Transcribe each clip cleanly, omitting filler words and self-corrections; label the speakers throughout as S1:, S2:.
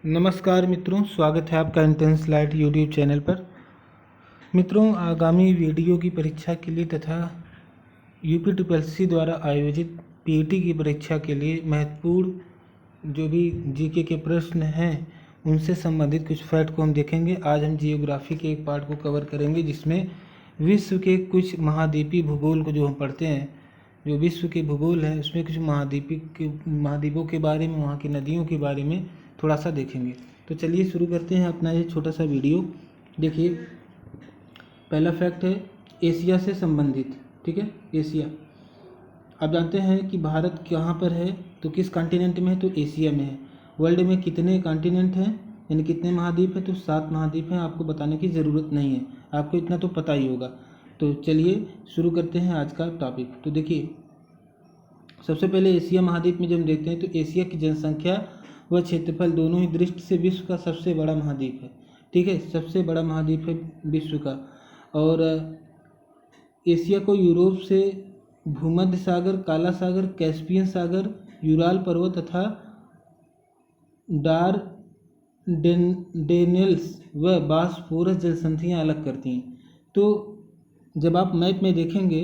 S1: नमस्कार मित्रों, स्वागत है आपका इंटेंस लाइट यूट्यूब चैनल पर। मित्रों, आगामी वीडियो की परीक्षा के लिए तथा यूपी द्वारा आयोजित पीईटी की परीक्षा के लिए महत्वपूर्ण जो भी जीके के प्रश्न हैं उनसे संबंधित कुछ फैक्ट को हम देखेंगे। आज हम जियोग्राफी के एक पार्ट को कवर करेंगे जिसमें विश्व के कुछ महाद्वीपीय भूगोल को जो हम पढ़ते हैं, जो विश्व के भूगोल है उसमें कुछ महाद्वीपों के बारे में, वहाँ की नदियों के बारे में थोड़ा सा देखेंगे। तो चलिए शुरू करते हैं अपना ये छोटा सा वीडियो। देखिए, पहला फैक्ट है एशिया से संबंधित। ठीक है, एशिया आप जानते हैं कि भारत कहाँ पर है, तो किस कॉन्टिनेंट में है, तो एशिया में है। वर्ल्ड में कितने कॉन्टिनेंट हैं, यानी कितने महाद्वीप है, तो 7 महाद्वीप हैं। आपको बताने की ज़रूरत नहीं है, आपको इतना तो पता ही होगा। तो चलिए शुरू करते हैं आज का टॉपिक। तो देखिए, सबसे पहले एशिया महाद्वीप में जब हम देखते हैं तो एशिया की जनसंख्या व क्षेत्रफल दोनों ही दृष्टि से विश्व का सबसे बड़ा महाद्वीप है। ठीक है, सबसे बड़ा महाद्वीप है विश्व का। और एशिया को यूरोप से भूमध्य सागर, काला सागर, कैस्पियन सागर, यूराल पर्वत तथा डार्डेनेल्स व बॉस्फोरस जलसंधियाँ अलग करती हैं। तो जब आप मैप में देखेंगे,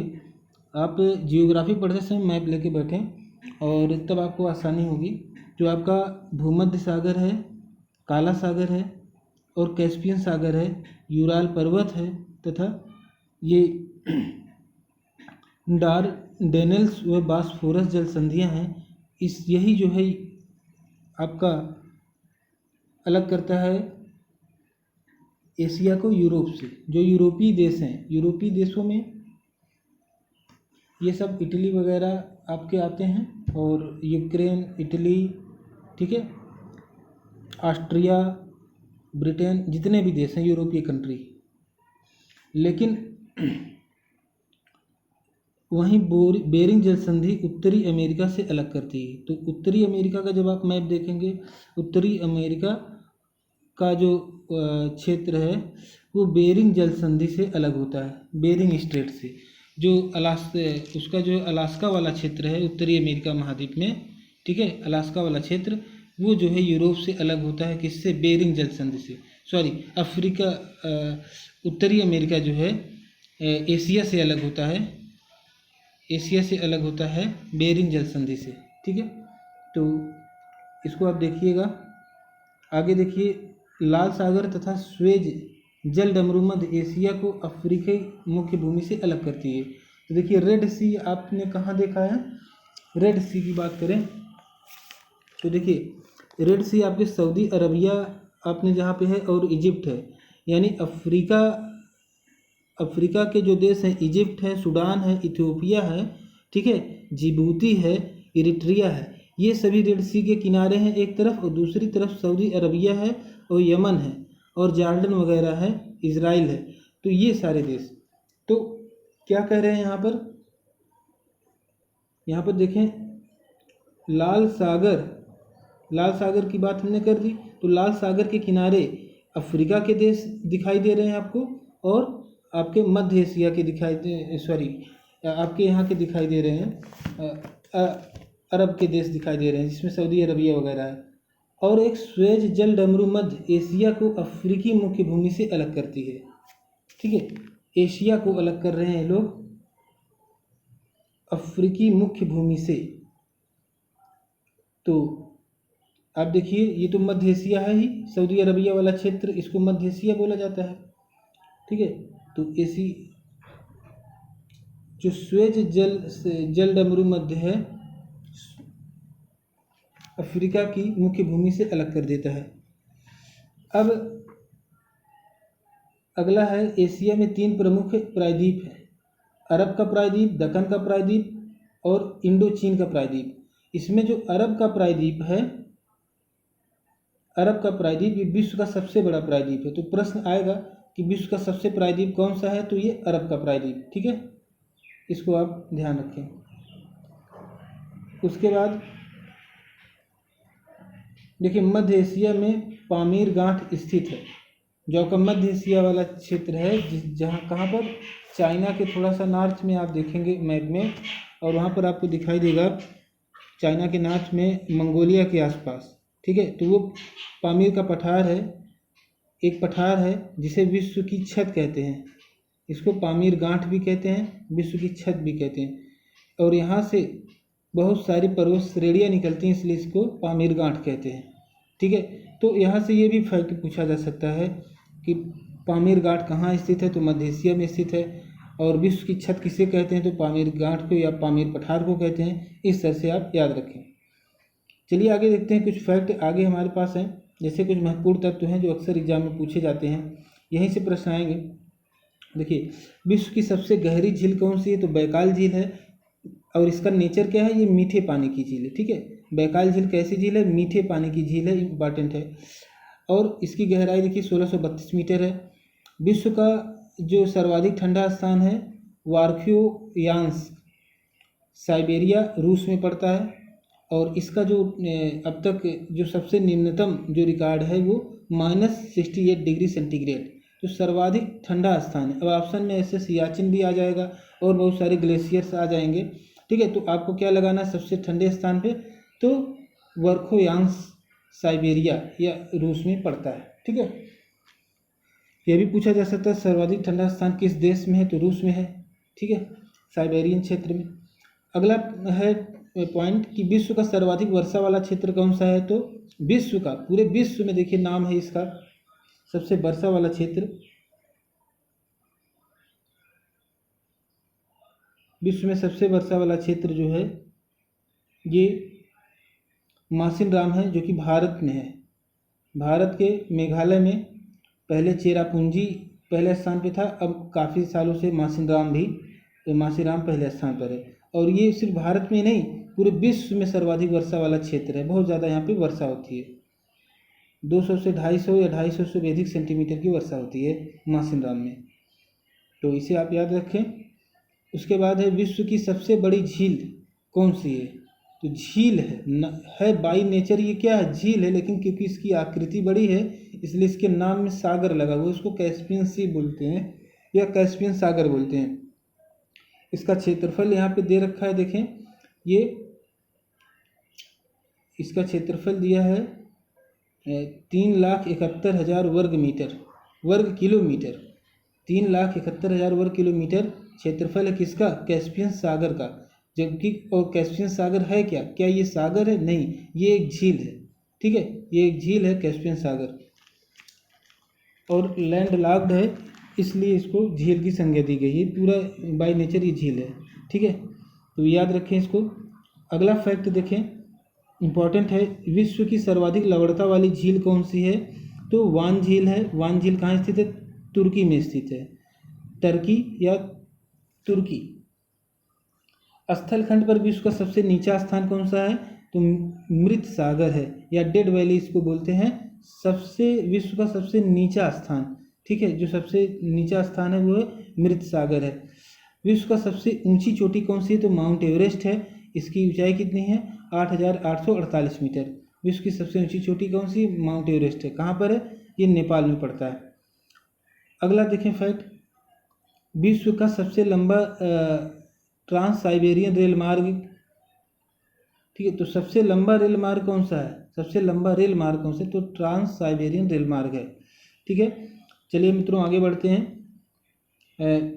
S1: आप जियोग्राफी पढ़ते समय मैप लेके बैठें और तब आपको आसानी होगी। जो आपका भूमध्य सागर है, काला सागर है और कैस्पियन सागर है, यूराल पर्वत है तथा ये डार्डेनेल्स व बॉस्फोरस जलसंधियाँ हैं। यही जो है आपका अलग करता है एशिया को यूरोप से। जो यूरोपीय देश हैं, यूरोपीय देशों में ये सब इटली वगैरह आपके आते हैं, और यूक्रेन, इटली, ठीक है, ऑस्ट्रिया, ब्रिटेन, जितने भी देश हैं यूरोपीय कंट्री। लेकिन वहीं बेरिंग जलसंधि उत्तरी अमेरिका से अलग करती है। तो उत्तरी अमेरिका का जब आप मैप देखेंगे, उत्तरी अमेरिका का जो क्षेत्र है वो बेरिंग जलसंधि से अलग होता है, बेरिंग स्ट्रेट से। जो उसका जो अलास्का वाला क्षेत्र है उत्तरी अमेरिका महाद्वीप में, ठीक है, अलास्का वाला क्षेत्र वो जो है यूरोप से अलग होता है। किससे? बेरिंग जलसंधि से। अफ्रीका, उत्तरी अमेरिका जो है एशिया से अलग होता है, एशिया से अलग होता है बेरिंग जलसंधि से। ठीक है, तो इसको आप देखिएगा। आगे देखिए, लाल सागर तथा स्वेज जल डमरू मध्य एशिया को अफ्रीकी मुख्य भूमि से अलग करती है। तो देखिए, रेड सी आपने कहाँ देखा है? रेड सी की बात करें तो देखिए, रेड सी आपके सऊदी अरबिया आपने जहाँ पे है और इजिप्ट है, यानी अफ्रीका के जो देश हैं, इजिप्ट है, सूडान है, इथियोपिया है, ठीक है, जिबूती है, इरिट्रिया है, ये सभी रेड सी के किनारे हैं एक तरफ, और दूसरी तरफ सऊदी अरबिया है और यमन है और जॉर्डन वगैरह है, इजराइल है। तो ये सारे देश, तो क्या कह रहे हैं यहाँ पर देखें, लाल सागर की बात हमने कर दी। तो लाल सागर के किनारे अफ्रीका के देश दिखाई दे रहे हैं आपको, और आपके मध्य एशिया के आपके यहाँ के दिखाई दे रहे हैं, अरब के देश दिखाई दे रहे हैं जिसमें सऊदी अरबिया वगैरह है। और एक स्वेज जल डमरू मध्य एशिया को अफ्रीकी मुख्य भूमि से अलग करती है। ठीक है, एशिया को अलग कर रहे हैं लोग अफ्रीकी मुख्य भूमि से। तो आप देखिए, ये तो मध्य एशिया है ही, सऊदी अरबिया वाला क्षेत्र, इसको मध्य एशिया बोला जाता है। ठीक है, तो जो स्वेज जल डमरू मध्य है अफ्रीका की मुख्य भूमि से अलग कर देता है। अब अगला है, एशिया में 3 प्रमुख प्रायद्वीप हैं, अरब का प्रायद्वीप, दक्कन का प्रायद्वीप और इंडो चीन का प्रायद्वीप। इसमें जो अरब का प्रायद्वीप है, अरब का प्रायद्वीप ये विश्व का सबसे बड़ा प्रायद्वीप है। तो प्रश्न आएगा कि विश्व का सबसे प्रायद्वीप कौन सा है, तो ये अरब का प्रायद्वीप। ठीक है, इसको आप ध्यान रखें। उसके बाद देखिए, मध्य एशिया में पामीर गांठ स्थित है, जो आपका मध्य एशिया वाला क्षेत्र है, जहाँ कहाँ पर, चाइना के थोड़ा सा नॉर्थ में आप देखेंगे मैप में, और वहाँ पर आपको दिखाई देगा चाइना के नॉर्थ में मंगोलिया के आसपास। ठीक है। तो वो पामीर का पठार है, एक पठार है जिसे विश्व की छत कहते हैं। इसको पामीर गांठ भी कहते हैं, विश्व की छत भी कहते हैं। और यहाँ से बहुत सारी पर्वत श्रेणियाँ निकलती हैं, इसलिए इसको पामीर गांठ कहते हैं। ठीक है। तो यहाँ से ये भी फैक्ट पूछा जा सकता है कि पामीर गांठ कहाँ स्थित है, तो मध्य एशिया में स्थित है। और विश्व की छत किसे कहते हैं, तो पामीर गांठ को या पामीर पठार को कहते हैं। इस तरह से आप याद रखें। चलिए आगे देखते हैं, कुछ फैक्ट आगे हमारे पास हैं। जैसे कुछ महत्वपूर्ण तत्व हैं जो अक्सर एग्जाम में पूछे जाते हैं, यहीं से प्रश्न आएंगे। देखिए, विश्व की सबसे गहरी झील कौन सी है, तो बैकाल झील है। और इसका नेचर क्या है, ये मीठे पानी की झील है। ठीक है, बैकाल झील कैसी झील है, मीठे पानी की झील है, इंपॉर्टेंट है। और इसकी गहराई देखिए 1632 मीटर है। विश्व का जो सर्वाधिक ठंडा स्थान है वार्ख्योयांस्क, साइबेरिया, रूस में पड़ता है। और इसका जो अब तक जो सबसे निम्नतम जो रिकॉर्ड है वो -68 डिग्री सेंटीग्रेड, तो सर्वाधिक ठंडा स्थान है। अब ऑप्शन में ऐसे सियाचिन भी आ जाएगा और बहुत सारे ग्लेशियर्स आ जाएंगे। ठीक है, तो आपको क्या लगाना है सबसे ठंडे स्थान पे, तो वर्खोयांस्क, साइबेरिया या रूस में पड़ता है। ठीक है, यह भी पूछा जा सकता है सर्वाधिक ठंडा स्थान किस देश में है, तो रूस में है। ठीक है, साइबेरियन क्षेत्र में। अगला है पॉइंट कि विश्व का सर्वाधिक वर्षा वाला क्षेत्र कौन सा है, तो विश्व का, पूरे विश्व में देखिए नाम है इसका सबसे वर्षा वाला क्षेत्र, विश्व में सबसे वर्षा वाला क्षेत्र जो है ये मासिनराम है, जो कि भारत में है। भारत के मेघालय में पहले चेरापूंजी पहले स्थान पे था, अब काफ़ी सालों से मासिनराम पहले स्थान पर है। और ये सिर्फ भारत में नहीं, पूरे विश्व में सर्वाधिक वर्षा वाला क्षेत्र है। बहुत ज़्यादा यहाँ पे वर्षा होती है, 200 से 250 या 250 से भी अधिक सेंटीमीटर की वर्षा होती है मासिनराम में, तो इसे आप याद रखें। उसके बाद है विश्व की सबसे बड़ी झील कौन सी है, तो झील है बाई नेचर ये क्या है, झील है, लेकिन क्योंकि इसकी आकृति बड़ी है इसलिए इसके नाम में सागर लगा हुआ है, उसको कैस्पियन सी बोलते हैं या कैस्पियन सागर बोलते हैं। इसका क्षेत्रफल यहाँ पे दे रखा है, देखें ये इसका क्षेत्रफल दिया है 3,71,000 वर्ग किलोमीटर 3,71,000 वर्ग किलोमीटर क्षेत्रफल है किसका, कैस्पियन सागर का। जबकि और कैस्पियन सागर है क्या ये सागर है, नहीं, ये एक झील है। ठीक है, ये एक झील है कैस्पियन सागर, और लैंड लॉक्ड है इसलिए इसको झील की संज्ञा दी गई है। पूरा बाय नेचर ये झील है। ठीक है, तो याद रखें इसको। अगला फैक्ट देखें, इम्पॉर्टेंट है, विश्व की सर्वाधिक लवणता वाली झील कौन सी है, तो वान झील है। वान झील कहाँ स्थित है, तुर्की में स्थित है, टर्की या तुर्की। स्थलखंड पर विश्व का सबसे नीचा स्थान कौन सा है, तो मृत सागर है या डेड वैली इसको बोलते हैं। विश्व का सबसे नीचा स्थान, ठीक है, जो सबसे नीचा स्थान है वो है मृत सागर है। विश्व का सबसे ऊंची चोटी कौन सी है, तो माउंट एवरेस्ट है। इसकी ऊंचाई कितनी है, 8,848 मीटर। विश्व की सबसे ऊंची चोटी कौन सी, माउंट एवरेस्ट है। कहाँ पर है, ये नेपाल में पड़ता है। अगला देखें फैक्ट, विश्व का सबसे लंबा ट्रांस साइबेरियन रेल मार्ग, ठीक है, तो सबसे लंबा रेल मार्ग कौन सा है, सबसे लंबा रेल मार्ग कौन सा, तो ट्रांस साइबेरियन रेल मार्ग है। ठीक है, चलिए मित्रों आगे बढ़ते हैं।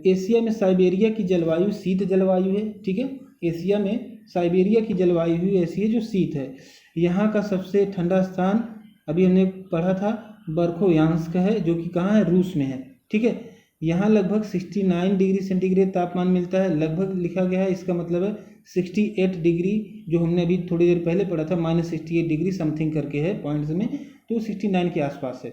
S1: एशिया में साइबेरिया की जलवायु शीत जलवायु है। ठीक है, एशिया में साइबेरिया की जलवायु ऐसी है जो शीत है। यहाँ का सबसे ठंडा स्थान अभी हमने पढ़ा था वर्खोयांस्क है, जो कि कहाँ है, रूस में है। ठीक है, यहाँ लगभग 69 डिग्री सेंटीग्रेड तापमान मिलता है। लगभग लिखा गया है, इसका मतलब है 68 डिग्री, जो हमने अभी थोड़ी देर पहले पढ़ा था -68 डिग्री समथिंग करके है पॉइंट्स में, तो 69 के आसपास है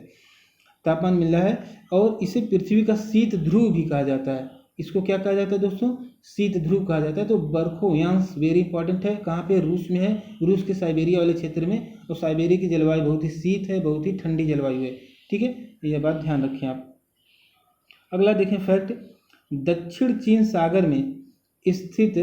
S1: तापमान मिल रहा है। और इसे पृथ्वी का शीत ध्रुव भी कहा जाता है। इसको क्या कहा जाता है दोस्तों, शीत ध्रुव कहा जाता है। तो वर्खोयांस्क वेरी इंपॉर्टेंट है, कहाँ पे, रूस में है, रूस के साइबेरिया वाले क्षेत्र में। और साइबेरिया की जलवायु बहुत ही शीत है, बहुत ही ठंडी जलवायु है। ठीक है, यह बात ध्यान रखें आप। अगला देखें फैक्ट, दक्षिण चीन सागर में स्थित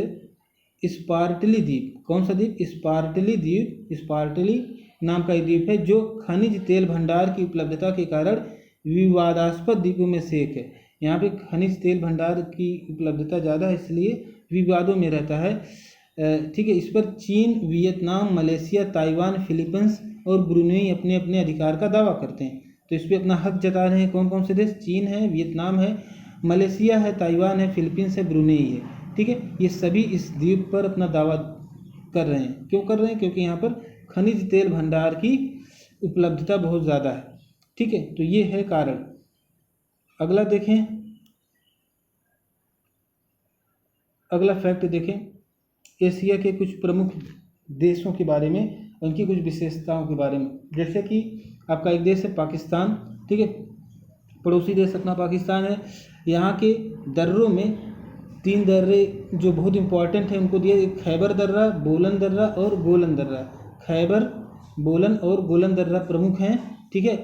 S1: स्पार्टली द्वीप, कौन सा द्वीप, स्पार्टली द्वीप, स्पार्टली नाम का द्वीप है, जो खनिज तेल भंडार की उपलब्धता के कारण विवादास्पद द्वीपों में से एक है। यहाँ पे खनिज तेल भंडार की उपलब्धता ज़्यादा है इसलिए विवादों में रहता है। ठीक है, इस पर चीन, वियतनाम, मलेशिया, ताइवान, फिलीपींस और ब्रुनेई अपने अपने अधिकार का दावा करते हैं। तो इस पर अपना हक जता रहे हैं कौन कौन से देश? चीन है, वियतनाम है, मलेशिया है, ताइवान है, फिलीपींस है, ब्रुनेई है। ठीक है, ये सभी इस द्वीप पर अपना दावा कर रहे हैं। क्यों कर रहे हैं? क्योंकि यहाँ पर खनिज तेल भंडार की उपलब्धता बहुत ज़्यादा है। ठीक है, तो ये है कारण। अगला देखें, अगला फैक्ट देखें एशिया के कुछ प्रमुख देशों के बारे में, उनकी कुछ विशेषताओं के बारे में। जैसे कि आपका एक देश है पाकिस्तान। ठीक है, पड़ोसी देश अपना पाकिस्तान है। यहाँ के दर्रों में 3 दर्रे जो बहुत इंपॉर्टेंट हैं उनको दिए, खैबर दर्रा, बोलन दर्रा और गोलन दर्रा। खैबर, बोलन और गोलन दर्रा प्रमुख हैं। ठीक है,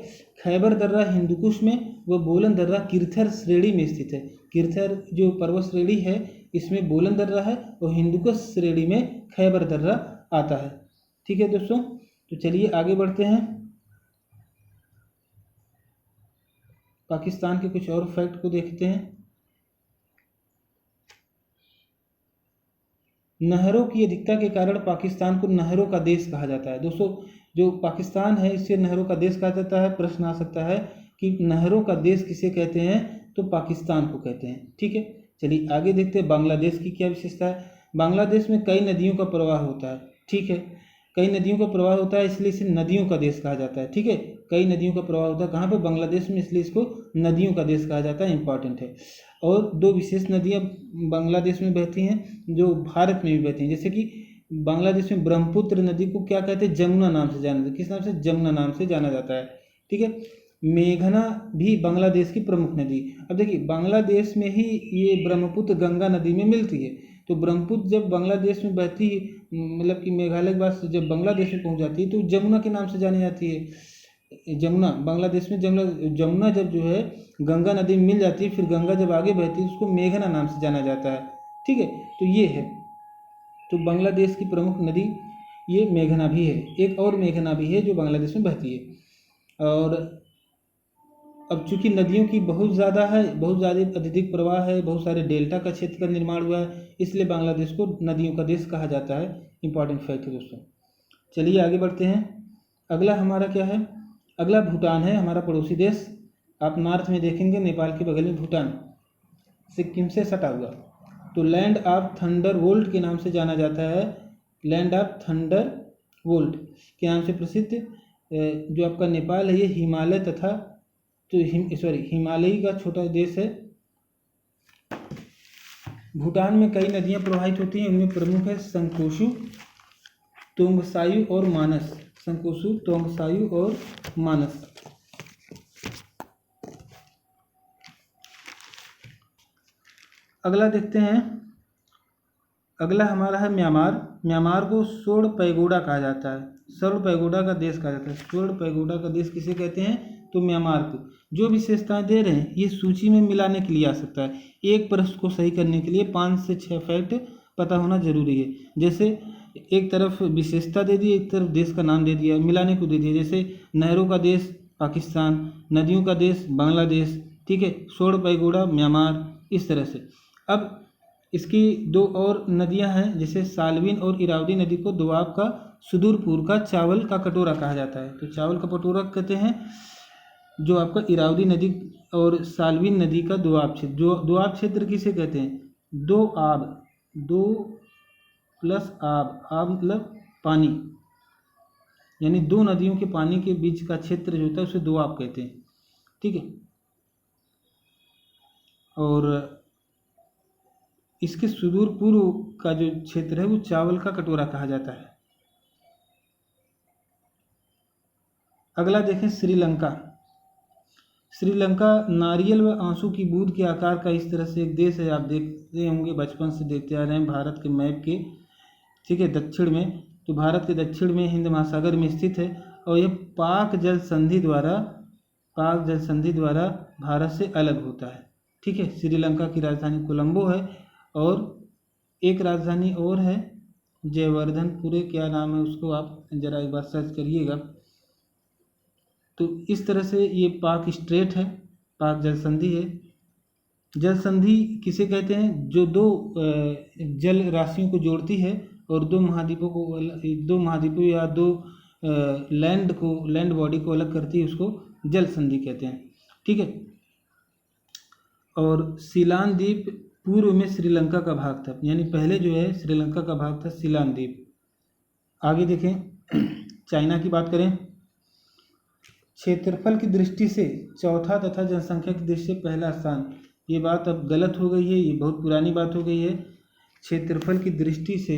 S1: खैबर दर्रा हिंदुकुश में, व बोलन दर्रा किरथर श्रेणी में स्थित है। किरथर जो पर्वत श्रेणी है इसमें बोलन दर्रा है और हिंदुकुश श्रेणी में खैबर दर्रा आता है। ठीक है दोस्तों, तो चलिए आगे बढ़ते हैं। पाकिस्तान के कुछ और फैक्ट को देखते हैं। नहरों की अधिकता के कारण पाकिस्तान को नहरों का देश कहा जाता है। दोस्तों, जो पाकिस्तान है इसे नहरों का देश कहा जाता है। प्रश्न आ सकता है कि नहरों का देश किसे कहते हैं? तो पाकिस्तान को कहते हैं। ठीक है, चलिए आगे देखते हैं बांग्लादेश की क्या विशेषता है। बांग्लादेश में कई नदियों का प्रवाह होता है। ठीक है, कई नदियों का प्रवाह होता है, इसलिए इसे नदियों का देश कहा जाता है। ठीक है, कई नदियों का प्रवाह होता है कहाँ पे? बांग्लादेश में, इसलिए इसको नदियों का देश कहा जाता है। इंपॉर्टेंट है। और 2 विशेष नदियाँ बांग्लादेश में बहती हैं जो भारत में भी बहती हैं। जैसे कि बांग्लादेश में ब्रह्मपुत्र नदी को क्या कहते हैं? जमुना नाम से जाना जाता है। किस नाम से? जमुना नाम से जाना जाता है। ठीक है, मेघना भी बांग्लादेश की प्रमुख नदी। अब देखिए, बांग्लादेश में ही ये ब्रह्मपुत्र गंगा नदी में मिलती है। तो ब्रह्मपुत्र जब बांग्लादेश में बहती है, मतलब कि मेघालय के बाद से जब बांग्लादेश में पहुंच जाती है तो जमुना के नाम से जानी जाती है। जमुना बांग्लादेश में, जमुना जब जो है गंगा नदी में मिल जाती है, फिर गंगा जब आगे बहती है उसको मेघना नाम से जाना जाता है। ठीक है, तो ये है। तो बांग्लादेश की प्रमुख नदी ये मेघना भी है। एक और मेघना भी है जो बांग्लादेश में बहती है। और अब चूंकि नदियों की बहुत ज़्यादा है, बहुत ज़्यादा अत्यधिक प्रवाह है, बहुत सारे डेल्टा का क्षेत्र का निर्माण हुआ है, इसलिए बांग्लादेश को नदियों का देश कहा जाता है। इंपॉर्टेंट फैक्ट है दोस्तों। चलिए आगे बढ़ते हैं। अगला हमारा क्या है? अगला भूटान है, हमारा पड़ोसी देश। आप नॉर्थ में देखेंगे नेपाल के बगल में भूटान, सिक्किम से सटा हुआ। तो लैंड ऑफ थंडर वोल्ट के नाम से जाना जाता है। लैंड ऑफ थंडर वोल्ट के नाम से प्रसिद्ध जो आपका नेपाल है ये हिमालय तथा हिमालयी का छोटा देश है। भूटान में कई नदियां प्रवाहित होती हैं, उनमें प्रमुख है संकोशु, तोंगसायु और मानस। संकोशु, तोंगसायु और मानस। अगला देखते हैं। अगला हमारा है म्यांमार। म्यांमार को स्वर्ण पैगोडा कहा जाता है। स्वर्ण पैगोडा का देश कहा जाता है। स्वर्ण पैगोडा का देश किसे कहते हैं? तो म्यांमार को। जो विशेषताएं दे रहे हैं ये सूची में मिलाने के लिए आ सकता है। एक प्रश्न को सही करने के लिए 5 से 6 फैक्ट पता होना जरूरी है। जैसे एक तरफ विशेषता दे दी, एक तरफ देश का नाम दे दिया, मिलाने को दे दिया। जैसे नहरों का देश पाकिस्तान, नदियों का देश बांग्लादेश, ठीक है, स्वर्ण पैगोडा म्यांमार, इस तरह से। अब इसकी 2 और नदियां हैं, जैसे साल्विन और इरावदी नदी को दोआब का सुदूर पूर्व का चावल का कटोरा कहा जाता है। तो चावल का कटोरा कहते हैं जो आपका इरावदी नदी और साल्विन नदी का दोआब क्षेत्र। जो दोआब क्षेत्र किसे कहते हैं? दो आब, 2 प्लस आब, आब मतलब पानी, यानी 2 नदियों के पानी के बीच का क्षेत्र जो होता है उसे दोआब कहते हैं। ठीक है, और इसके सुदूर पूर्व का जो क्षेत्र है वो चावल का कटोरा कहा जाता है। अगला देखें श्रीलंका। श्रीलंका नारियल व आंसू की बूंद के आकार का इस तरह से एक देश है। आप देखते होंगे, बचपन से देखते आ रहे हैं भारत के मैप के, ठीक है, दक्षिण में। तो भारत के दक्षिण में हिंद महासागर में स्थित है और यह पाक जल संधि द्वारा भारत से अलग होता है। ठीक है, श्रीलंका की राजधानी कोलंबो है और एक राजधानी और है जयवर्धनपुरे, क्या नाम है उसको आप जरा एक बार सर्च करिएगा। तो इस तरह से ये पाक स्ट्रेट है, पाक जल संधि है। जल संधि किसे कहते हैं? जो 2 जल राशियों को जोड़ती है और 2 महाद्वीपों या 2 लैंड बॉडी को अलग करती है उसको जल संधि कहते हैं। ठीक है। और सीलान द्वीप पूर्व में श्रीलंका का भाग था, यानी पहले जो है श्रीलंका का भाग था सीलान द्वीप। आगे देखें चाइना की बात करें, क्षेत्रफल की दृष्टि से चौथा तथा जनसंख्या की दृष्टि से पहला स्थान। ये बात अब गलत हो गई है, ये बहुत पुरानी बात हो गई है। क्षेत्रफल की दृष्टि से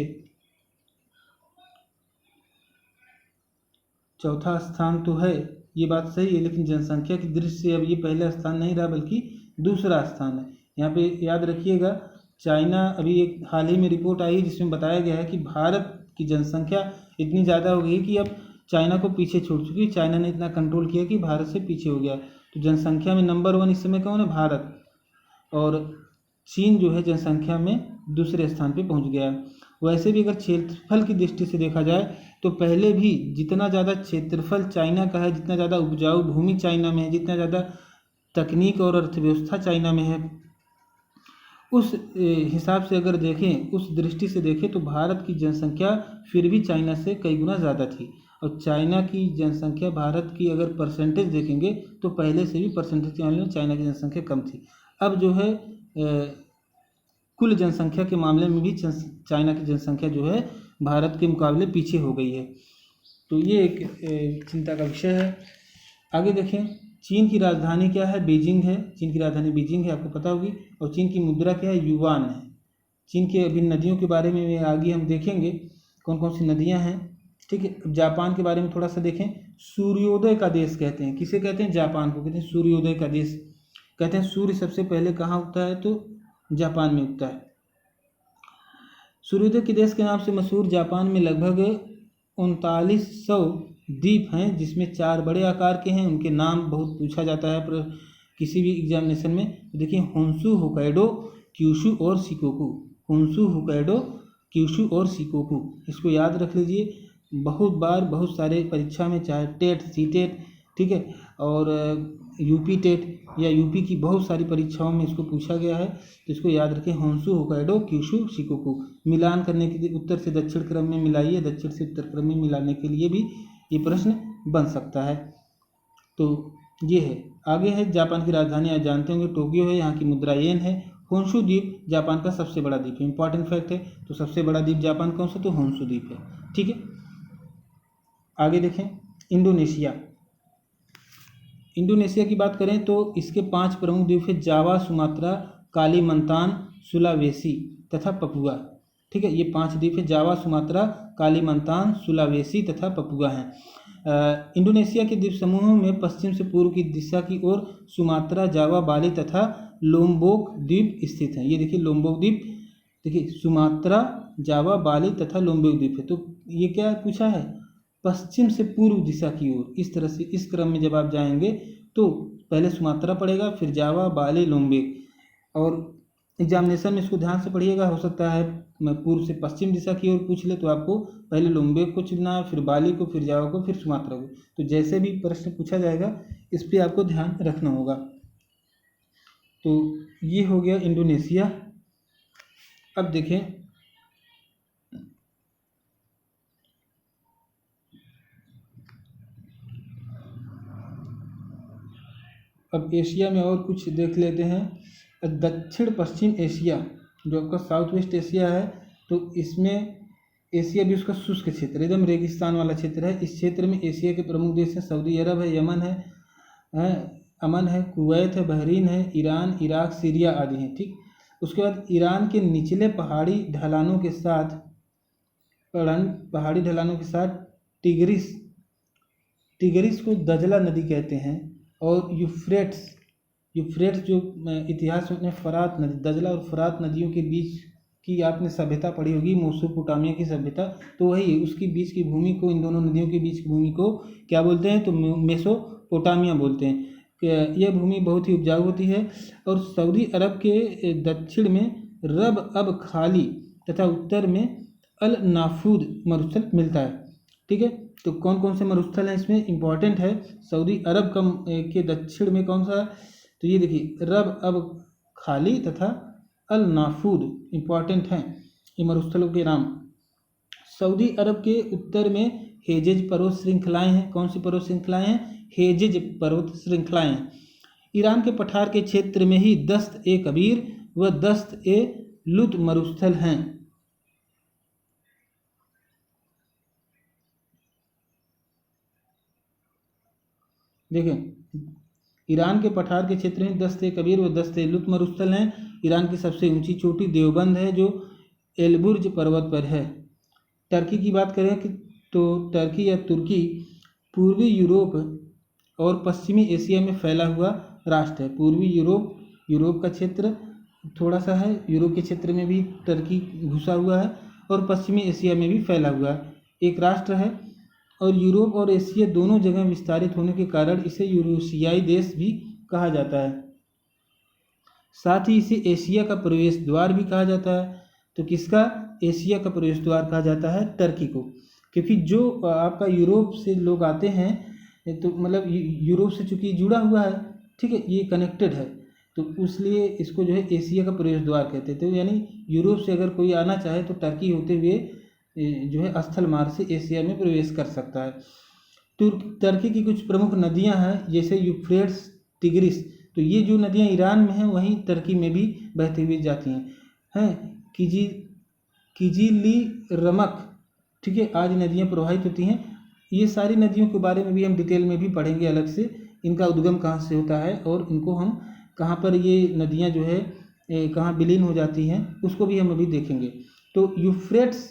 S1: चौथा स्थान तो है, ये बात सही है, लेकिन जनसंख्या की दृष्टि से अब ये पहला स्थान नहीं रहा बल्कि दूसरा स्थान है। यहाँ पे याद रखिएगा, चाइना अभी एक हाल ही में रिपोर्ट आई है जिसमें बताया गया है कि भारत की जनसंख्या इतनी ज़्यादा हो गई कि अब चाइना को पीछे छोड़ चुकी। चाइना ने इतना कंट्रोल किया कि भारत से पीछे हो गया। तो जनसंख्या में नंबर 1 इस समय कौन है? भारत। और चीन जो है जनसंख्या में दूसरे स्थान पे पहुंच गया है। वैसे भी अगर क्षेत्रफल की दृष्टि से देखा जाए तो पहले भी जितना ज़्यादा क्षेत्रफल चाइना का है, जितना ज़्यादा उपजाऊ भूमि चाइना में है, जितना ज़्यादा तकनीक और अर्थव्यवस्था चाइना में है, उस हिसाब से अगर देखें, उस दृष्टि से देखें तो भारत की जनसंख्या फिर भी चाइना से कई गुना ज़्यादा थी। और चाइना की जनसंख्या भारत की अगर परसेंटेज देखेंगे तो पहले से भी परसेंटेज के मामले में चाइना की जनसंख्या कम थी। अब जो है कुल जनसंख्या के मामले में भी चाइना की जनसंख्या जो है भारत के मुकाबले पीछे हो गई है। तो ये एक चिंता का विषय है। आगे देखें, चीन की राजधानी क्या है? बीजिंग है। चीन की राजधानी बीजिंग है, आपको पता होगी। और चीन की मुद्रा क्या है? युआन है। चीन के अभिन्न नदियों के बारे में आगे हम देखेंगे कौन कौन सी नदियां हैं। ठीक है। जापान के बारे में थोड़ा सा देखें। सूर्योदय का देश कहते हैं। किसे कहते हैं? जापान को कहते हैं सूर्योदय का देश। कहते हैं सूर्य सबसे पहले कहाँ उगता है? तो जापान में उगता है। सूर्योदय के देश के नाम से मशहूर जापान में लगभग 3900 द्वीप हैं, जिसमें 4 बड़े आकार के हैं। उनके नाम बहुत पूछा जाता है पर किसी भी एग्जामिनेशन में। देखिए, होन्शु, होक्काइडो, क्यूशु और शिकोकू। होन्शु, होक्काइडो, क्यूशु और शिकोकू, इसको याद रख लीजिए। बहुत बार बहुत सारे परीक्षा में, चाहे टेट, सीटेट, ठीक है, और यूपी टेट या यूपी की बहुत सारी परीक्षाओं में इसको पूछा गया है। तो इसको याद रखें, होन्शु, होक्काइडो, क्यूशु, शिकोकू। मिलान करने के लिए उत्तर से दक्षिण क्रम में मिलाइए, दक्षिण से उत्तर क्रम में मिलाने के लिए भी ये प्रश्न बन सकता है। तो ये है। आगे है जापान की राजधानी, आप जानते होंगे टोक्यो है। यहाँ की मुद्रा येन है। होन्शु द्वीप जापान का सबसे बड़ा द्वीप है। इंपॉर्टेंट फैक्ट है। तो सबसे बड़ा द्वीप जापान कौन सा? तो होन्शु द्वीप है। ठीक है। आगे देखें, इंडोनेशिया। इंडोनेशिया की बात करें तो इसके 5 प्रमुख द्वीप है: जावा, सुमात्रा, कालीमंतान, सुलावेसी तथा पपुआ। ठीक है, ये 5 द्वीप है। जावा, सुमात्रा, कालीमंतान, सुलावेसी तथा पपुआ हैं। इंडोनेशिया के द्वीप समूहों में पश्चिम से पूर्व की दिशा की ओर सुमात्रा, जावा, बाली तथा लोम्बोक द्वीप स्थित हैं। ये देखिए लोम्बोक द्वीप, देखिए सुमात्रा, जावा, बाली तथा लोम्बोक द्वीप है। तो ये क्या पूछा है? पश्चिम से पूर्व दिशा की ओर। इस तरह से इस क्रम में जब आप जाएंगे तो पहले सुमात्रा पड़ेगा, फिर जावा, बाली, लोम्बोक। और एग्जामिनेशन में इसको ध्यान से पढ़िएगा। हो सकता है मैं पूर्व से पश्चिम दिशा की ओर पूछ ले तो आपको पहले लोम्बोक को चुनना है, फिर बाली को, फिर जावा को, फिर सुमात्रा को। तो जैसे भी प्रश्न पूछा जाएगा इस पर आपको ध्यान रखना होगा। तो ये हो गया इंडोनेशिया। अब देखें, अब एशिया में और कुछ देख लेते हैं। दक्षिण पश्चिम एशिया, जो आपका साउथ वेस्ट एशिया है, तो इसमें एशिया भी उसका शुष्क क्षेत्र, एकदम रेगिस्तान वाला क्षेत्र है। इस क्षेत्र में एशिया के प्रमुख देश हैं सऊदी अरब है, यमन है, अमन है, कुवैत है, बहरीन है, ईरान, इराक, सीरिया आदि हैं। ठीक। उसके बाद ईरान के निचले पहाड़ी ढलानों के साथ टिग्रिस को दजला नदी कहते हैं। और यूफ्रेट्स जो इतिहास में फरात नदी, दजला और फरात नदियों के बीच की आपने सभ्यता पढ़ी होगी, मेसोपोटामिया की सभ्यता। तो वही उसकी बीच की भूमि को, इन दोनों नदियों के बीच की भूमि को क्या बोलते हैं? तो मेसोपोटामिया बोलते हैं। यह भूमि बहुत ही उपजाऊ होती है। और सऊदी अरब के दक्षिण में रब अब खाली तथा उत्तर में अल नाफूद मरुस्थल मिलता है। ठीक है। तो कौन कौन से मरुस्थल हैं इसमें? इंपॉर्टेंट है। सऊदी अरब के दक्षिण में कौन सा? तो ये देखिए, रब अब खाली तथा अल नाफूद इंपॉर्टेंट हैं ये मरुस्थलों के नाम। सऊदी अरब के उत्तर में हेजेज पर्वत श्रृंखलाएं हैं। कौन सी पर्वत श्रृंखलाएं हैं? हेजेज पर्वत श्रृंखलाएं हैं। ईरान के पठार के क्षेत्र में ही दस्त ए कबीर व दस्त ए लुत मरुस्थल हैं। देखें, ईरान के पठार के क्षेत्र में दस्त ए कबीर व दस्त ए लुत मरुस्थल हैं। ईरान की सबसे ऊंची चोटी देवबंद है जो एलबुर्ज पर्वत पर है। टर्की की बात करें कि तो टर्की या तुर्की पूर्वी यूरोप और पश्चिमी एशिया में फैला हुआ राष्ट्र है। पूर्वी यूरोप का क्षेत्र थोड़ा सा है, यूरोप के क्षेत्र में भी टर्की घुसा हुआ है और पश्चिमी एशिया में भी फैला हुआ एक राष्ट्र है। और यूरोप और एशिया दोनों जगह विस्तारित होने के कारण इसे यूरेशियाई देश भी कहा जाता है। साथ ही इसे एशिया का प्रवेश द्वार भी कहा जाता है। तो किसका एशिया का प्रवेश द्वार कहा जाता है? टर्की को, क्योंकि जो आपका यूरोप से लोग आते हैं तो मतलब यूरोप से चूँकि जुड़ा हुआ है, ठीक है, ये कनेक्टेड है, तो इसलिए इसको जो है एशिया का प्रवेश द्वार कहते थे। यानी यूरोप से अगर कोई आना चाहे तो टर्की होते हुए जो है स्थल मार्ग से एशिया में प्रवेश कर सकता है। टर्की की कुछ प्रमुख नदियां हैं जैसे यूफ्रेट्स, टिग्रिस। तो ये जो नदियां ईरान में हैं वहीं टर्की में भी बहती हुई जाती हैं। किजिली रमक, ठीक है, आज नदियां प्रवाहित होती हैं। ये सारी नदियों के बारे में भी हम डिटेल में भी पढ़ेंगे अलग से, इनका उद्गम कहाँ से होता है और इनको हम कहाँ पर ये नदियां जो है कहाँ विलीन हो जाती हैं उसको भी हम अभी देखेंगे। तो यूफ्रेट्स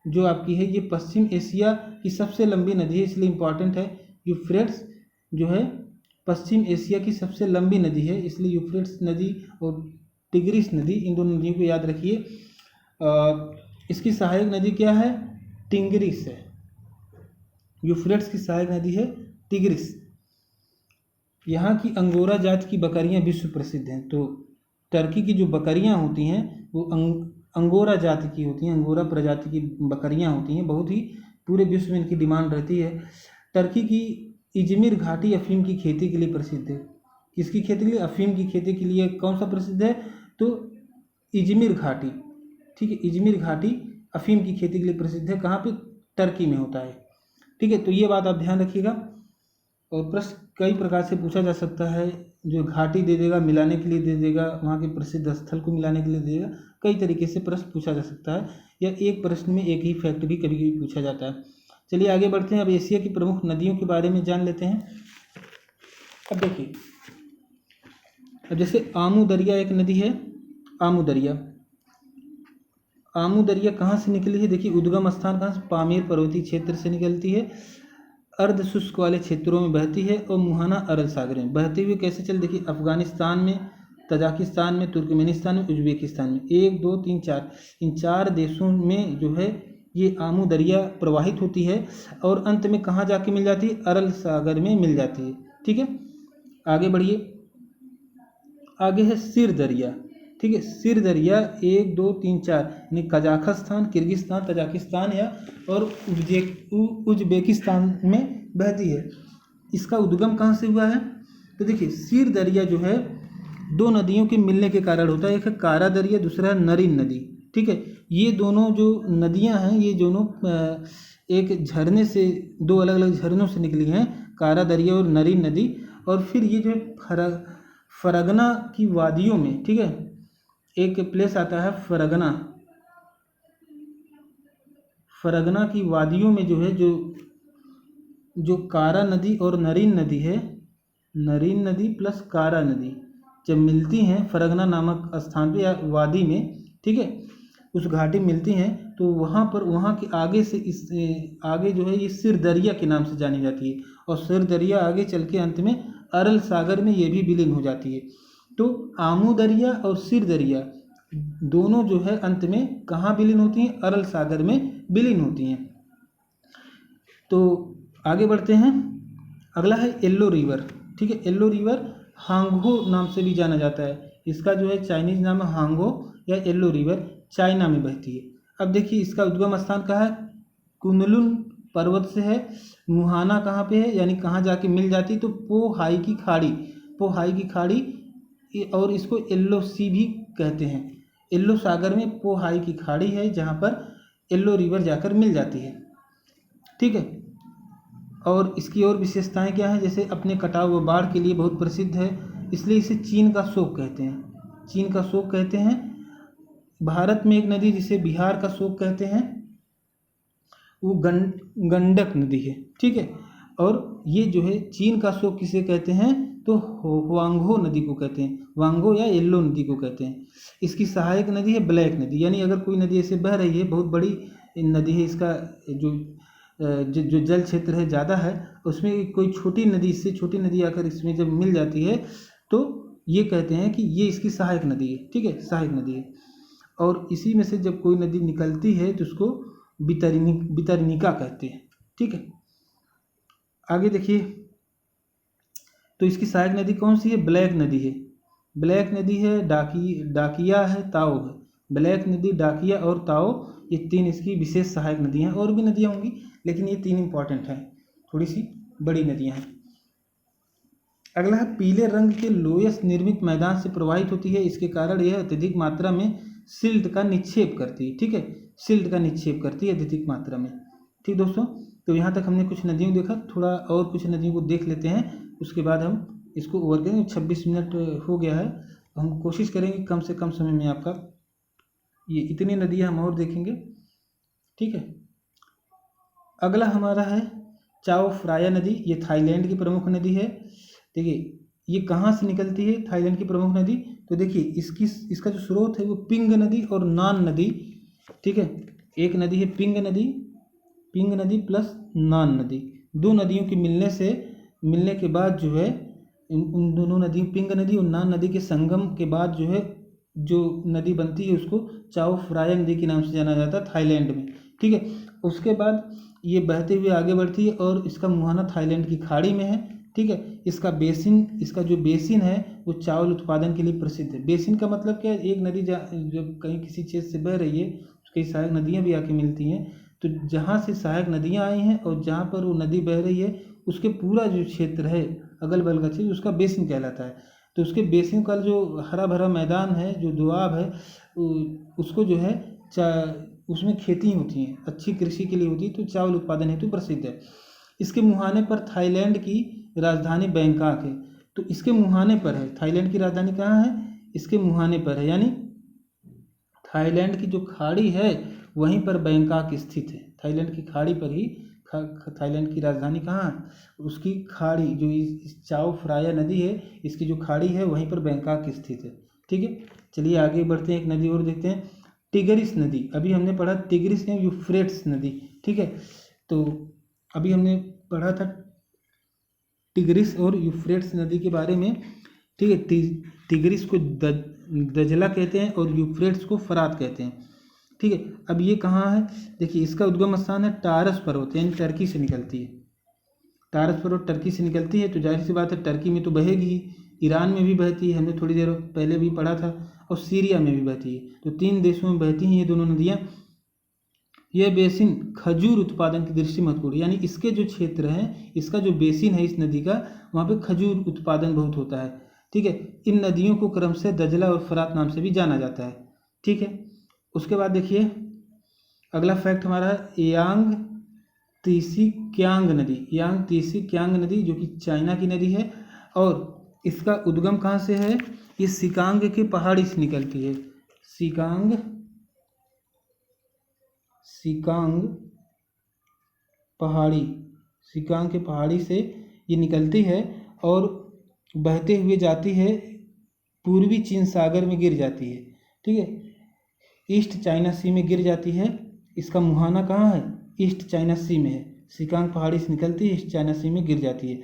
S1: जो आपकी है ये पश्चिम एशिया की सबसे लंबी नदी है, इसलिए इम्पॉर्टेंट है। यूफ्रेट्स जो है पश्चिम एशिया की सबसे लंबी नदी है, इसलिए यूफ्रेट्स नदी और टिग्रिस नदी, इन दोनों नदियों को याद रखिए। इसकी सहायक नदी क्या है? टिग्रिस है। यूफ्रेट्स की सहायक नदी है टिग्रिस। यहाँ की अंगोरा जात की बकरियाँ विश्व प्रसिद्ध हैं। तो टर्की की जो बकरियाँ होती हैं वो अंगोरा जाति की होती हैं, अंगोरा प्रजाति की बकरियाँ होती हैं, बहुत ही पूरे विश्व में इनकी डिमांड रहती है। टर्की की इजमिर घाटी अफीम की खेती के लिए प्रसिद्ध है। किसकी खेती के लिए? अफीम की खेती के लिए कौन सा प्रसिद्ध है? तो इजमिर घाटी, ठीक है, इजमिर घाटी अफीम की खेती के लिए प्रसिद्ध है। कहाँ पे? टर्की में होता है, ठीक है। तो ये बात आप ध्यान रखिएगा। और प्रश्न कई प्रकार से पूछा जा सकता है, जो घाटी दे देगा मिलाने के लिए दे देगा, वहाँ के प्रसिद्ध स्थल को मिलाने के लिए दे देगा, कई तरीके से प्रश्न पूछा जा सकता है, या एक प्रश्न में एक ही फैक्ट भी कभी कभी पूछा जाता है। चलिए आगे बढ़ते हैं। अब एशिया की प्रमुख नदियों के बारे में जान लेते हैं। अब देखिए, अब जैसे आमू दरिया एक नदी है, आमू दरिया कहाँ से निकली है? देखिए, उद्गम स्थान कहाँ से? पामीर पर्वतीय क्षेत्र से निकलती है, अर्ध शुष्क वाले क्षेत्रों में बहती है और मुहाना अरब सागर में बहते हुए कैसे चल, देखिए अफगानिस्तान में, तजाकिस्तान में, तुर्कमेनिस्तान में, उज्बेकिस्तान में, 1 2 3 4 इन 4 देशों में जो है ये आमू दरिया प्रवाहित होती है और अंत में कहाँ जाके मिल जाती है? अरल सागर में मिल जाती है, ठीक है। आगे बढ़िए, आगे है सिर दरिया, ठीक है। सिर दरिया 1 2 3 4 यानी कजाकिस्तान, किर्गिस्तान, तजाकिस्तान या और उज्बेकिस्तान में बहती है। इसका उद्गम कहाँ से हुआ है? तो देखिए, सिर दरिया जो है 2 नदियों के मिलने के कारण होता है। एक है कारा दरिया, दूसरा है नरीन नदी, ठीक है। ये दोनों जो नदियां हैं ये दोनों एक झरने से, 2 अलग अलग झरनों से निकली हैं, कारा दरिया और नरीन नदी। और फिर ये जो है फरगना की वादियों में, ठीक है, एक प्लेस आता है फरगना की वादियों में जो है जो कारा नदी और नरीन नदी है, नरीन नदी प्लस कारा नदी जब मिलती हैं फरगना नामक स्थान पे या वादी में, ठीक है, उस घाटी मिलती हैं, तो वहाँ पर वहाँ के आगे से इस आगे जो है ये सिर दरिया के नाम से जानी जाती है। और सिर दरिया आगे चल के अंत में अरल सागर में ये भी विलीन हो जाती है। तो आमू दरिया और सिर दरिया दोनों जो है अंत में कहाँ विलीन होती हैं? अरल सागर में विलीन होती हैं। तो आगे बढ़ते हैं। अगला है येल्लो रिवर, ठीक है। येल्लो रिवर हांगहो नाम से भी जाना जाता है। इसका जो है चाइनीज नाम है हांगहो या येल्लो रिवर, चाइना में बहती है। अब देखिए, इसका उद्गम स्थान कहाँ है? कुनलुन पर्वत से है। मुहाना कहाँ पे है, यानी कहाँ जाके मिल जाती? तो पोहाई की खाड़ी, और इसको येल्लो सी भी कहते हैं। येल्लो सागर में पोहाई की खाड़ी है जहाँ पर येल्लो रिवर जाकर मिल जाती है, ठीक है। और इसकी और विशेषताएं क्या हैं, जैसे अपने कटाव व बाढ़ के लिए बहुत प्रसिद्ध है, इसलिए इसे चीन का शोक कहते हैं, चीन का शोक कहते हैं। भारत में एक नदी जिसे बिहार का शोक कहते हैं वो गंडक नदी है, ठीक है। और ये जो है चीन का शोक किसे कहते हैं, तो वांगो नदी को कहते हैं, वांगो या येल्लो नदी को कहते हैं। इसकी सहायक नदी है ब्लैक नदी, यानी अगर कोई नदी ऐसे बह रही है, बहुत बड़ी नदी है, इसका जो जल क्षेत्र है ज़्यादा है, उसमें कोई छोटी नदी, इससे छोटी नदी आकर इसमें जब मिल जाती है तो ये कहते हैं कि ये इसकी सहायक नदी है, ठीक है, सहायक नदी है। और इसी में से जब कोई नदी निकलती है तो उसको वितरनिका कहते हैं, ठीक है। आगे देखिए, तो इसकी सहायक नदी कौन सी है, ब्लैक नदी है, ब्लैक नदी है, डाकिया है, ताओ है। ब्लैक नदी, डाकिया और ताओ, ये तीन इसकी विशेष सहायक नदियाँ हैं। और भी नदियाँ होंगी लेकिन ये तीन इंपॉर्टेंट हैं, थोड़ी सी बड़ी नदियाँ हैं। अगला है पीले रंग के लोयस निर्मित मैदान से प्रवाहित होती है, इसके कारण यह अत्यधिक मात्रा में सिल्ट का निक्षेप करती है, ठीक है, सिल्ट का निक्षेप करती है अत्यधिक मात्रा में, ठीक दोस्तों। तो यहाँ तक हमने कुछ नदियों को देखा, थोड़ा और कुछ नदियों को देख लेते हैं, उसके बाद हम इसको ओवर करेंगे। 26 मिनट हो गया है, हम कोशिश करेंगे कम से कम समय में आपका ये इतनी नदियाँ हम और देखेंगे, ठीक है। अगला हमारा है चाओ फ्राया नदी, ये थाईलैंड की प्रमुख नदी है। देखिए ये कहाँ से निकलती है, थाईलैंड की प्रमुख नदी, तो देखिए इसका जो स्रोत है वो पिंग नदी और नान नदी, ठीक है। एक नदी है पिंग नदी प्लस नान नदी, दो नदियों के मिलने के बाद जो है उन दोनों नदी, पिंग नदी और नान नदी के संगम के बाद जो है जो नदी बनती है उसको चाओ फ्राया नदी के नाम से जाना जाता है थाईलैंड में, ठीक है। उसके बाद ये बहते हुए आगे बढ़ती है और इसका मुहाना थाईलैंड की खाड़ी में है, ठीक है। इसका जो बेसिन है वो चावल उत्पादन के लिए प्रसिद्ध है। बेसिन का मतलब क्या है, एक नदी जब कहीं किसी क्षेत्र से बह रही है, कई सहायक नदियाँ भी आके मिलती हैं, तो जहाँ से सहायक नदियाँ आई हैं और जहाँ पर वो नदी बह रही है उसके पूरा जो क्षेत्र है अगल बगल का क्षेत्र उसका बेसिन कहलाता है। तो उसके बेसिन का जो हरा भरा मैदान है, जो दोआब है, उसको जो है उसमें खेती होती हैं, अच्छी कृषि के लिए होती है, तो चावल उत्पादन हेतु प्रसिद्ध है। इसके मुहाने पर थाईलैंड की राजधानी बैंकॉक है, तो इसके मुहाने पर है, थाईलैंड की राजधानी कहाँ है, इसके मुहाने पर है, यानी थाईलैंड की जो खाड़ी है वहीं पर बैंकॉक स्थित है। थाईलैंड की खाड़ी पर ही थाईलैंड की राजधानी कहाँ है, उसकी खाड़ी जो इस चाओ फ्राया नदी है, इसकी जो खाड़ी है वहीं पर बैंकॉक स्थित है, ठीक है। चलिए आगे बढ़ते हैं, एक नदी और देखते हैं, टिग्रिस नदी। अभी हमने पढ़ा टिग्रिस या यूफ्रेट्स नदी, ठीक है। तो अभी हमने पढ़ा था टिग्रिस और यूफ्रेट्स नदी के बारे में, ठीक है। टिग्रिस को दजला कहते हैं और यूफ्रेट्स को फरात कहते हैं, ठीक है। अब ये कहाँ है, देखिए इसका उद्गम स्थान है टारस पर्वत, यानी टर्की से निकलती है, टारस पर्वत टर्की से निकलती है, तो जाहिर सी बात है टर्की में तो बहेगी ही, ईरान में भी बहती है, हमने थोड़ी देर पहले भी पढ़ा था, और सीरिया में भी बहती है, तो 3 देशों में बहती हैं ये दोनों नदियाँ। यह बेसिन खजूर उत्पादन की दृष्टि महत्वपूर्ण, यानी इसके जो क्षेत्र हैं, इसका जो बेसिन है इस नदी का, वहाँ पे खजूर उत्पादन बहुत होता है, ठीक है। इन नदियों को क्रमशः दजला और फरात नाम से भी जाना जाता है, ठीक है। उसके बाद देखिए अगला फैक्ट हमारा है यांग तीसी क्यांग नदी, जो कि चाइना की नदी है, और इसका उद्गम कहाँ से है, ये सिकांग के पहाड़ी से निकलती है, सिकांग के पहाड़ी से ये निकलती है और बहते हुए जाती है, पूर्वी चीन सागर में गिर जाती है, ठीक है, ईस्ट चाइना सी में गिर जाती है। इसका मुहाना कहाँ है, ईस्ट चाइना सी में है, सिकांग पहाड़ी से निकलती है, ईस्ट चाइना सी में गिर जाती है,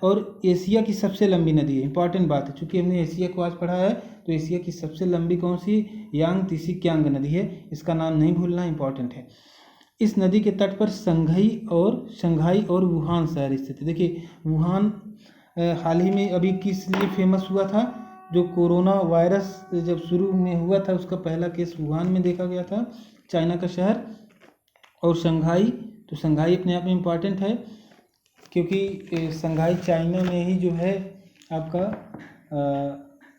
S1: और एशिया की सबसे लंबी नदी है। इंपॉर्टेंट बात है, चूँकि हमने एशिया को आज पढ़ा है, तो एशिया की सबसे लंबी कौन सी, यांग तीसी क्यांग नदी है, इसका नाम नहीं भूलना, इंपॉर्टेंट है। इस नदी के तट पर शंघाई और वुहान शहर स्थित है। देखिए वुहान हाल ही में अभी किस लिए फेमस हुआ था, जो कोरोना वायरस जब शुरू में हुआ था उसका पहला केस वुहान में देखा गया था, चाइना का शहर। और शंघाई, तो शंघाई अपने आप में इम्पॉर्टेंट है, क्योंकि शंघाई चाइना में ही जो है आपका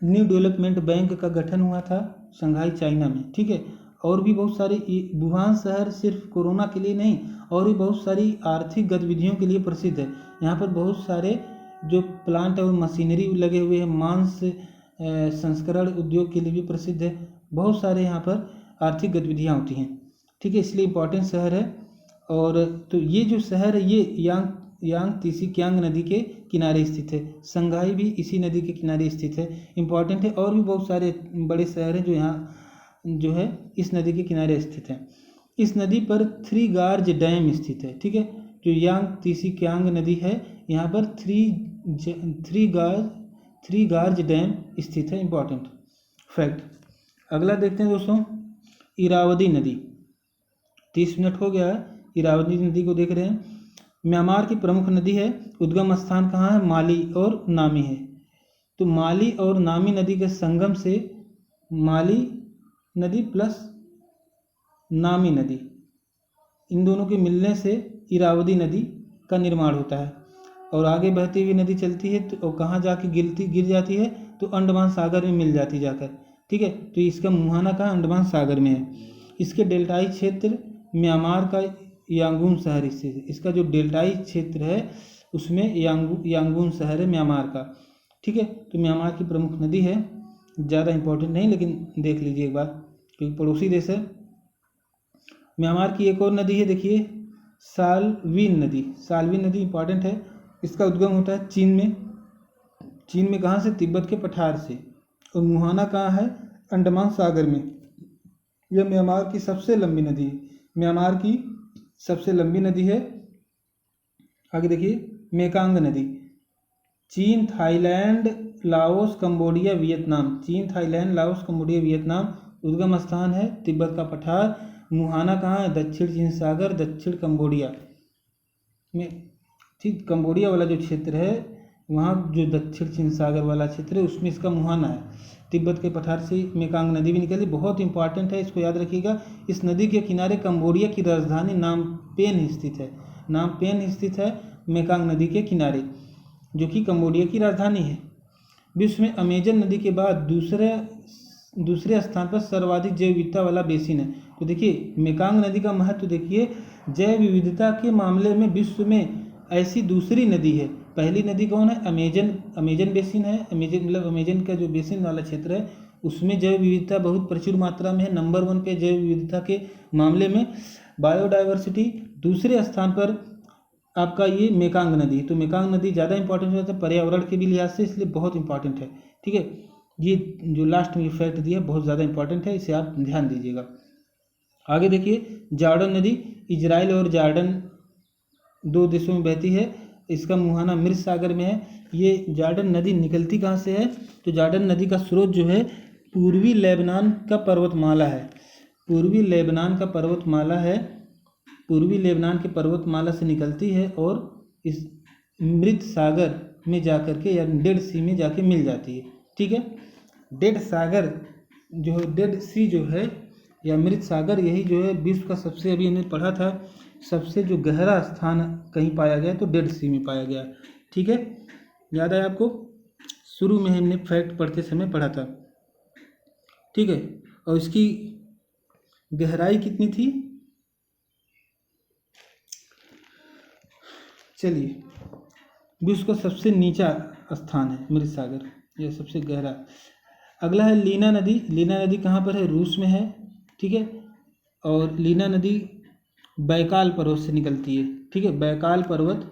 S1: न्यू डेवलपमेंट बैंक का गठन हुआ था, शंघाई चाइना में, ठीक है। और भी बहुत सारे, वुहान शहर सिर्फ कोरोना के लिए नहीं, और भी बहुत सारी आर्थिक गतिविधियों के लिए प्रसिद्ध है। यहाँ पर बहुत सारे जो प्लांट और मशीनरी लगे हुए हैं, मांस संस्करण उद्योग के लिए भी प्रसिद्ध है। बहुत सारे यहाँ पर आर्थिक गतिविधियाँ होती हैं, ठीक है, इसलिए इम्पोर्टेंट शहर है। और तो ये जो शहर है ये यांग तीसी क्यांग नदी के किनारे स्थित है। संघाई भी इसी नदी के किनारे स्थित है, इम्पॉर्टेंट है। और भी बहुत सारे बड़े शहर हैं जो यहाँ जो है इस नदी के किनारे स्थित हैं। इस नदी पर 3 गार्ज डैम स्थित है, ठीक है। जो यांग तीसी क्यांग नदी है यहाँ पर 3 गार्ज डैम स्थित है, इम्पॉर्टेंट फैक्ट। अगला देखते हैं दोस्तों, इरावदी नदी। 30 मिनट हो गया है, इरावदी नदी को देख रहे हैं। म्यांमार की प्रमुख नदी है। उद्गम स्थान कहाँ है? माली और नामी है। तो माली और नामी नदी के संगम से माली नदी प्लस नामी नदी, इन दोनों के मिलने से इरावदी नदी का निर्माण होता है। और आगे बहती हुई नदी चलती है तो कहाँ जाके गिर जाती है? तो अंडमान सागर में मिल जाती जाकर, ठीक है। तो इसका मुहाना कहाँ? अंडमान सागर में है। इसके डेल्टाई क्षेत्र म्यांमार का यांगून शहर स्थित है। इसका जो डेल्टाई क्षेत्र है उसमें यांगून शहर है म्यांमार का, ठीक है। तो म्यांमार की प्रमुख नदी है, ज़्यादा इंपॉर्टेंट नहीं लेकिन देख लीजिए एक बार क्योंकि पड़ोसी देश है। म्यांमार की एक और नदी है, देखिए सालवीन नदी। सालवीन नदी इंपॉर्टेंट है। इसका उद्गम होता है चीन में कहाँ से? तिब्बत के पठार से। और मुहाना कहाँ है? अंडमान सागर में। यह म्यांमार की सबसे लंबी नदी है, म्यांमार की सबसे लंबी नदी है। आगे देखिए मेकांग नदी। चीन, थाईलैंड, लाओस, कंबोडिया, वियतनाम। चीन, थाईलैंड, लाओस, कंबोडिया, वियतनाम। उद्गम स्थान है तिब्बत का पठार। मुहाना कहाँ है? दक्षिण चीन सागर, दक्षिण कंबोडिया में, ठीक। कंबोडिया वाला जो क्षेत्र है वहाँ जो दक्षिण चीन सागर वाला क्षेत्र है उसमें इसका मुहाना है। तिब्बत के पठार से मेकांग नदी भी निकलती, बहुत इंपॉर्टेंट है, इसको याद रखिएगा। इस नदी के किनारे कंबोडिया की राजधानी नामपेन स्थित है। नामपेन स्थित है मेकांग नदी के किनारे, जो कि कंबोडिया की राजधानी है। विश्व में अमेजन नदी के बाद दूसरे स्थान पर सर्वाधिक जैव विविधता वाला बेसिन है। तो देखिए मेकांग नदी का महत्व देखिए, जैव विविधता के मामले में विश्व में ऐसी दूसरी नदी है। पहली नदी कौन है? अमेजन बेसिन है। अमेजन का जो बेसिन वाला क्षेत्र है उसमें जैव विविधता बहुत प्रचुर मात्रा में है। नंबर 1 पे जैव विविधता के मामले में। बायोडाइवर्सिटी दूसरे स्थान पर आपका ये मेकांग नदी। तो मेकांग नदी ज़्यादा इंपॉर्टेंट होता है पर्यावरण के भी लिहाज से, इसलिए बहुत इंपॉर्टेंट है, ठीक है। ये जो लास्ट में फैक्ट दिया बहुत ज़्यादा इंपॉर्टेंट है, इसे आप ध्यान दीजिएगा। आगे देखिए जॉर्डन नदी। इजराइल और जॉर्डन 2 देशों में बहती है। इसका मुहाना मृत सागर में है। ये जॉर्डन नदी निकलती कहाँ से है? तो जॉर्डन नदी का स्रोत जो है पूर्वी लेबनान का पर्वतमाला है। पूर्वी लेबनान के पर्वतमाला से निकलती है और इस मृत सागर में जाकर के या डेड सी में जाके मिल जाती है, ठीक है। डेड सी जो है या मृत सागर, यही जो है विश्व का सबसे, अभी हमने पढ़ा था, सबसे जो गहरा स्थान कहीं पाया गया तो डेड सी में पाया गया, ठीक है। याद है आपको? शुरू में हमने फैक्ट पढ़ते समय पढ़ा था, ठीक है। और इसकी गहराई कितनी थी? चलिए, विश्व का सबसे नीचा स्थान है मृत सागर, यह सबसे गहरा। अगला है लीना नदी। लीना नदी कहाँ पर है? रूस में है, ठीक है। और लीना नदी बैकाल पर्वत से निकलती है, ठीक है। बैकाल पर्वत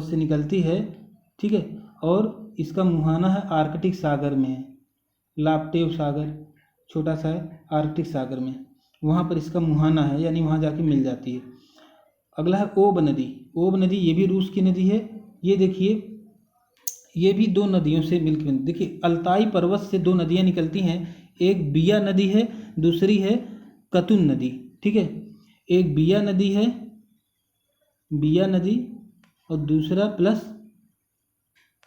S1: से निकलती है, ठीक है। और इसका मुहाना है आर्कटिक सागर में है। लाप्टेव सागर छोटा सा है आर्कटिक सागर में, वहाँ पर इसका मुहाना है, यानी वहाँ जाके मिल जाती है। अगला है ओब नदी। ओब नदी ये भी रूस की नदी है। ये देखिए ये भी 2 नदियों से मिलकर, देखिए अल्ताई पर्वत से 2 नदियाँ निकलती हैं। एक बिया नदी है, दूसरी है कतुन नदी, ठीक है। एक बिया नदी और दूसरा प्लस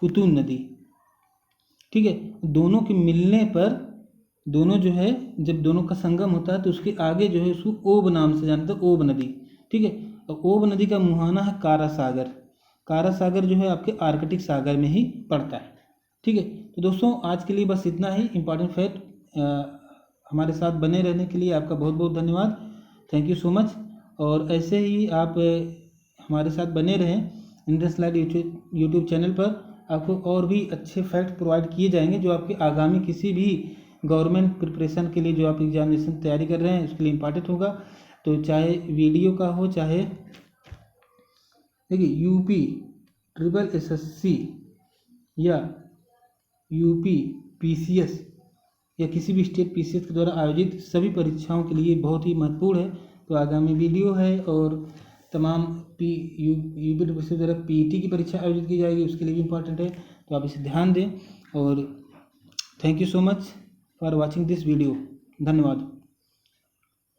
S1: कुतुन नदी, ठीक है। दोनों के मिलने पर, दोनों जो है जब दोनों का संगम होता है तो उसके आगे जो है उसको ओब नाम से जानते हैं, ओब नदी, ठीक है। और ओब नदी का मुहाना है कारा सागर। कारा सागर जो है आपके आर्कटिक सागर में ही पड़ता है, ठीक है। तो दोस्तों आज के लिए बस इतना ही। इम्पॉर्टेंट फैक्ट हमारे साथ बने रहने के लिए आपका बहुत बहुत धन्यवाद। Thank you so much. और ऐसे ही आप हमारे साथ बने रहें। इंडियन स्लाइड यूट्यूब चैनल पर आपको और भी अच्छे फैक्ट प्रोवाइड किए जाएंगे जो आपके आगामी किसी भी गवर्नमेंट प्रिपरेशन के लिए, जो आप एग्जामिनेशन तैयारी कर रहे हैं, उसके लिए इम्पॉर्टेंट होगा। तो चाहे वीडियो का हो, चाहे देखिए यूपी ट्रिपल एसएससी या यूपी पीसीएस या किसी भी स्टेट पीसीएस के द्वारा आयोजित सभी परीक्षाओं के लिए बहुत ही महत्वपूर्ण है। तो आगामी वीडियो है और तमाम यूपी ट्रिपल द्वारा पीटी की परीक्षा आयोजित की जाएगी, उसके लिए भी इम्पोर्टेंट है। तो आप इसे ध्यान दें। और thank you so much for watching this video. धन्यवाद।